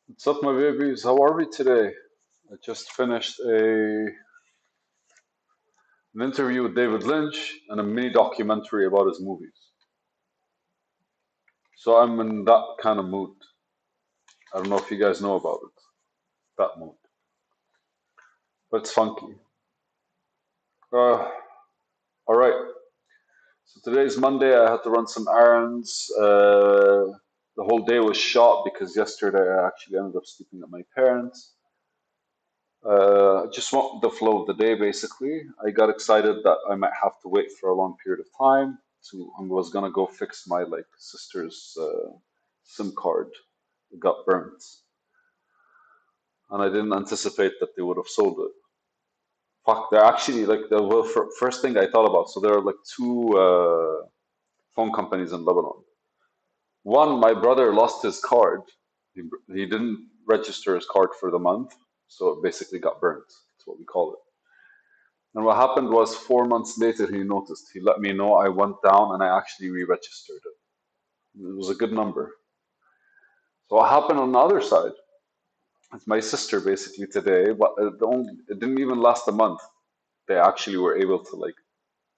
What's up, my babies? How are we today? I just finished an interview with David Lynch and a mini documentary about his movies. So I'm in that kind of mood. I don't know if you guys know about it, that mood, but it's funky. All right. So today's Monday. I had to run some errands. The whole day was shot because yesterday I actually ended up sleeping at my parents'. Just want the flow of the day, basically. I got excited that I might have to wait for a long period of time. I was gonna go fix my like sister's SIM card. It got burnt, and I didn't anticipate that they would have sold it. Fuck, they're actually like the first thing I thought about. So there are like two phone companies in Lebanon. One, my brother lost his card. He didn't register his card for the month, so it basically got burnt. That's what we call it. And what happened was 4 months later, he noticed. He let me know. I went down and I actually re-registered it. It was a good number. So what happened on the other side? It's my sister basically today, but it didn't even last a month. They actually were able to like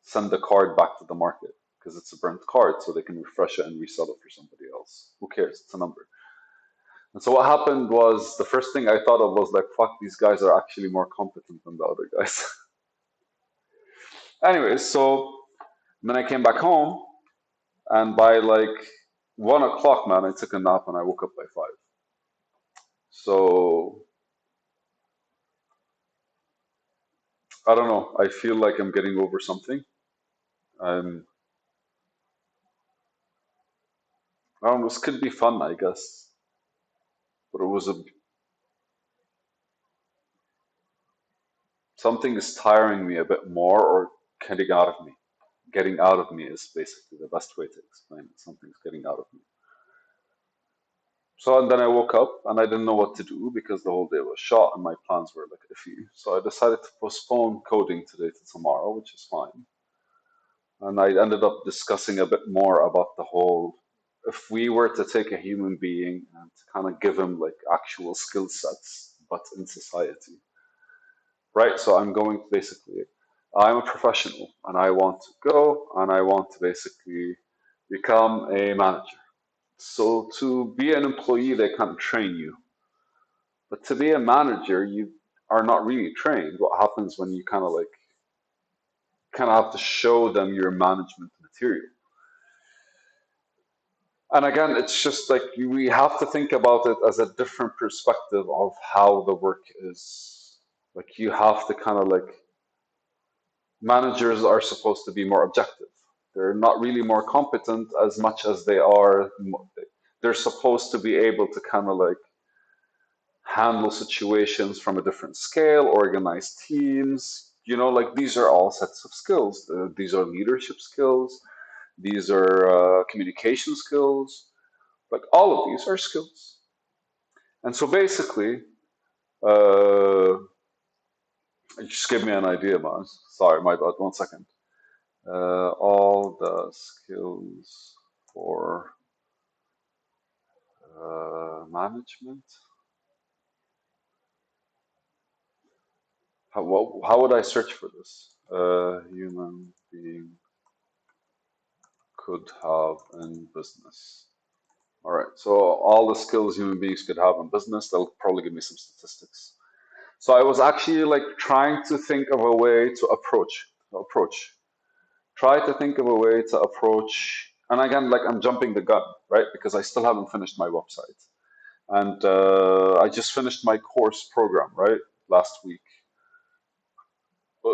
send the card back to the market because it's a burnt card, so they can refresh it and resell it for somebody else. Who cares? It's a number. And so what happened was the first thing I thought of was like, fuck, these guys are actually more competent than the other guys. Anyways, so then I came back home. And by like 1 o'clock, man, I took a nap and I woke up by 5. So I don't know. I feel like I'm getting over something. Um, I don't know. This could be fun, I guess. But it was something is tiring me a bit more or getting out of me. Getting out of me is basically the best way to explain it. Something's getting out of me. So and then I woke up and I didn't know what to do because the whole day was shot and my plans were like iffy. So I decided to postpone coding today to tomorrow, which is fine. And I ended up discussing a bit more about the whole if we were to take a human being and to kind of give him like actual skill sets, but in society, right? So I'm going to basically, I'm a professional and I want to go and I want to basically become a manager. So to be an employee, they can't train you, but to be a manager, you are not really trained. What happens when you kind of have to show them your management material? And again, it's just like we have to think about it as a different perspective of how the work is. Like you have to kind of like managers are supposed to be more objective. They're not really more competent as much as they're supposed to be able to kind of like handle situations from a different scale, organize teams. Like these are all sets of skills. These are leadership skills. These are communication skills. Like all of these are skills. And so basically, uh, just give me an idea, man. Sorry, my bad. 1 second. All the skills for management. How would I search for this? Human being could have in business. All right. So all the skills human beings could have in business. They'll probably give me some statistics. So I was actually like trying to think of a way to approach. Try to think of a way to approach, and again, like I'm jumping the gun, right? Because I still haven't finished my website. And I just finished my course program, right? Last week.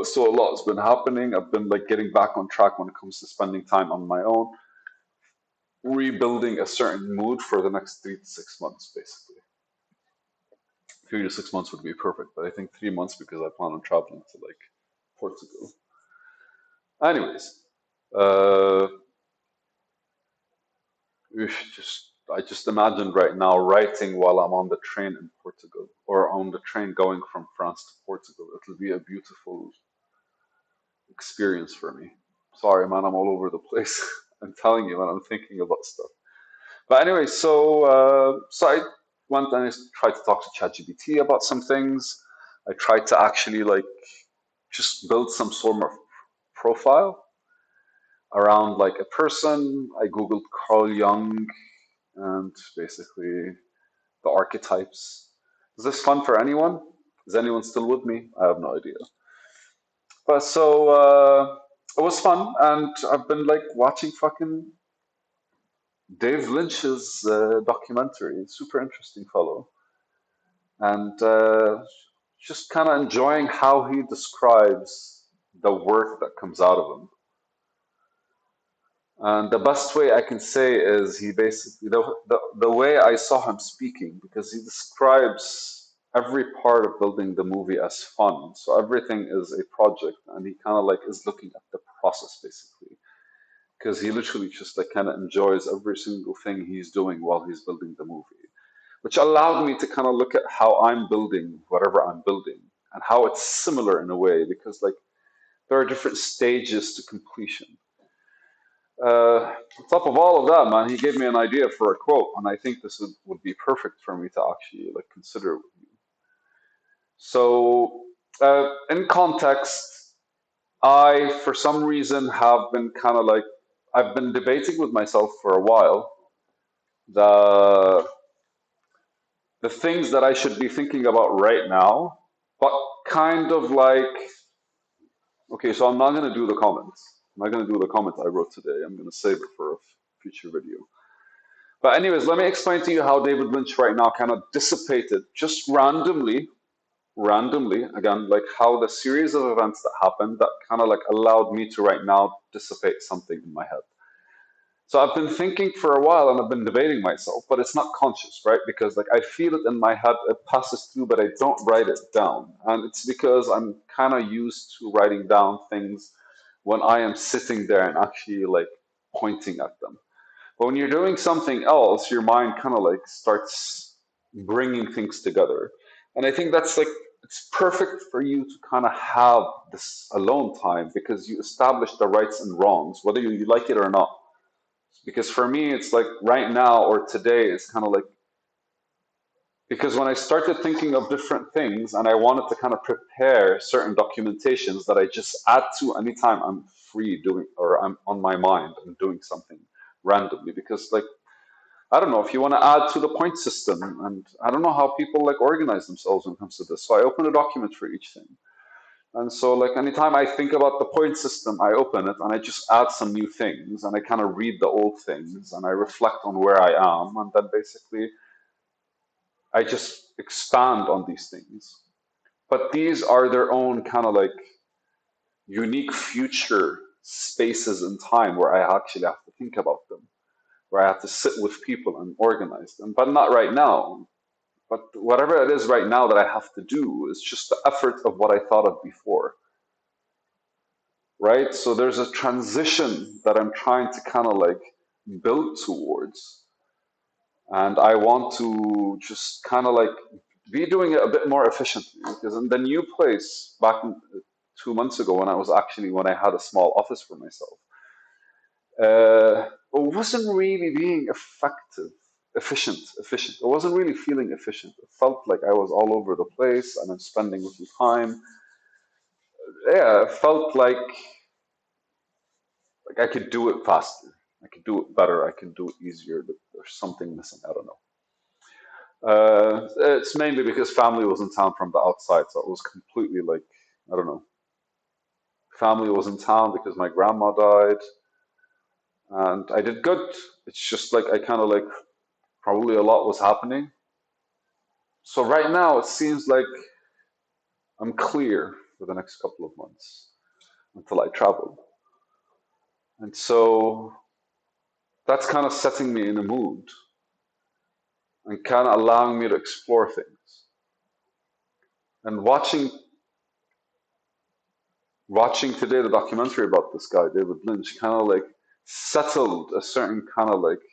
So a lot has been happening. I've been like getting back on track when it comes to spending time on my own, rebuilding a certain mood for the next 3 to 6 months, basically. 3 to 6 months would be perfect, but I think 3 months because I plan on traveling to like Portugal. Anyways, uh, I just imagined right now writing while I'm on the train in Portugal or on the train going from France to Portugal. It'll be a beautiful experience for me. Sorry, man, I'm all over the place. I'm telling you, man, I'm thinking about stuff. But anyway, so went and I tried to talk to ChatGPT about some things. I tried to actually like just build some sort of profile around like a person. I googled Carl Jung and basically the archetypes. Is this fun for anyone? Is anyone still with me? I have no idea. But so it was fun, and I've been like watching fucking Dave Lynch's documentary. Super interesting fellow, and just kind of enjoying how he describes the work that comes out of him. And the best way I can say is he basically the way I saw him speaking, because he describes every part of building the movie as fun. So everything is a project, and he kind of like is looking at the process basically, because he literally just like kind of enjoys every single thing he's doing while he's building the movie, which allowed me to kind of look at how I'm building whatever I'm building and how it's similar in a way, because like there are different stages to completion. On top of all of that, man, he gave me an idea for a quote, and I think this would be perfect for me to actually like consider with you. So, in context, I, for some reason, have been kind of like I've been debating with myself for a while the the things that I should be thinking about right now, but kind of like okay, so I'm not gonna do the comments. I'm not gonna do the comments I wrote today. I'm gonna save it for a future video. But anyways, let me explain to you how David Lynch right now kind of dissipated just randomly, again, like how the series of events that happened that kind of like allowed me to right now dissipate something in my head. So I've been thinking for a while and I've been debating myself, but it's not conscious, right? Because like I feel it in my head, it passes through, but I don't write it down. And it's because I'm kind of used to writing down things when I am sitting there and actually like pointing at them. But when you're doing something else, your mind kind of like starts bringing things together. And I think that's like, it's perfect for you to kind of have this alone time because you establish the rights and wrongs, whether you like it or not. Because for me, it's like right now or today, it's kind of like, because when I started thinking of different things and I wanted to kind of prepare certain documentations that I just add to anytime I'm free doing or I'm on my mind and doing something randomly, because like I don't know if you want to add to the point system, and I don't know how people like organize themselves when it comes to this. So I open a document for each thing. And so like anytime I think about the point system, I open it and I just add some new things and I kind of read the old things and I reflect on where I am. And then basically I just expand on these things. But these are their own kind of like unique future spaces in time where I actually have to think about them, where I have to sit with people and organize them, but not right now. But whatever it is right now that I have to do is just the effort of what I thought of before, right? So there's a transition that I'm trying to kind of like build towards. And I want to just kind of like be doing it a bit more efficiently because in the new place back 2 months ago when I had a small office for myself, it wasn't really being efficient. It wasn't really feeling efficient. It felt like I was all over the place and I'm spending little time. Yeah, it felt like I could do it faster. I could do it better. I can do it easier. But there's something missing. I don't know. It's mainly because family was in town from the outside, so it was completely like I don't know. Family was in town because my grandma died, and I did good. It's just like I kind of like probably a lot was happening. So right now it seems like I'm clear for the next couple of months until I travel, and so that's kind of setting me in a mood and kind of allowing me to explore things. And watching today the documentary about this guy, David Lynch, kind of like settled a certain kind of like,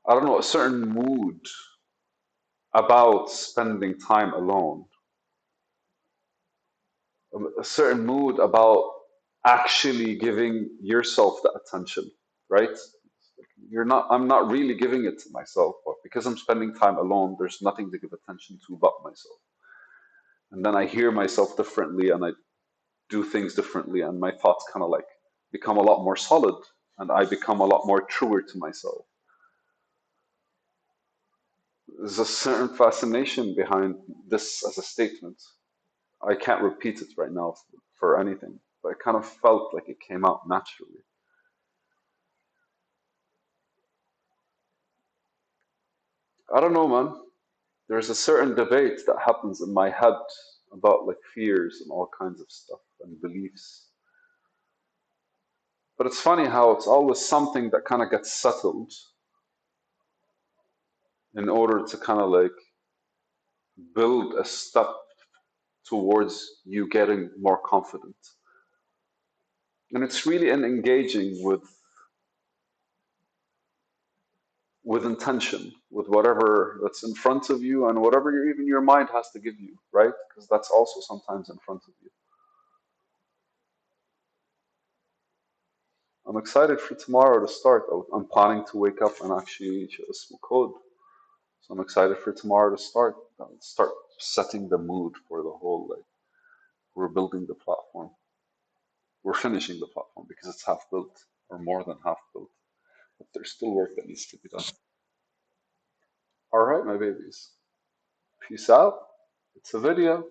I don't know, a certain mood about spending time alone, a certain mood about actually giving yourself the attention, right? I'm not really giving it to myself, but because I'm spending time alone, there's nothing to give attention to but myself. And then I hear myself differently and I do things differently, and my thoughts kind of like become a lot more solid, and I become a lot more truer to myself. There's a certain fascination behind this as a statement. I can't repeat it right now for anything, but I kind of felt like it came out naturally. I don't know, man. There's a certain debate that happens in my head about like fears and all kinds of stuff and beliefs. But it's funny how it's always something that kind of gets settled in order to kind of like build a step towards you getting more confident. And it's really in engaging with intention, with whatever that's in front of you and whatever even your mind has to give you, right? Because that's also sometimes in front of you. I'm excited for tomorrow to start. I'm planning to wake up and actually show some code. So I'm excited for tomorrow to start. Start setting the mood for the whole like we're building the platform. We're finishing the platform because it's half built or more than half built. But there's still work that needs to be done. All right, my babies. Peace out. It's a video.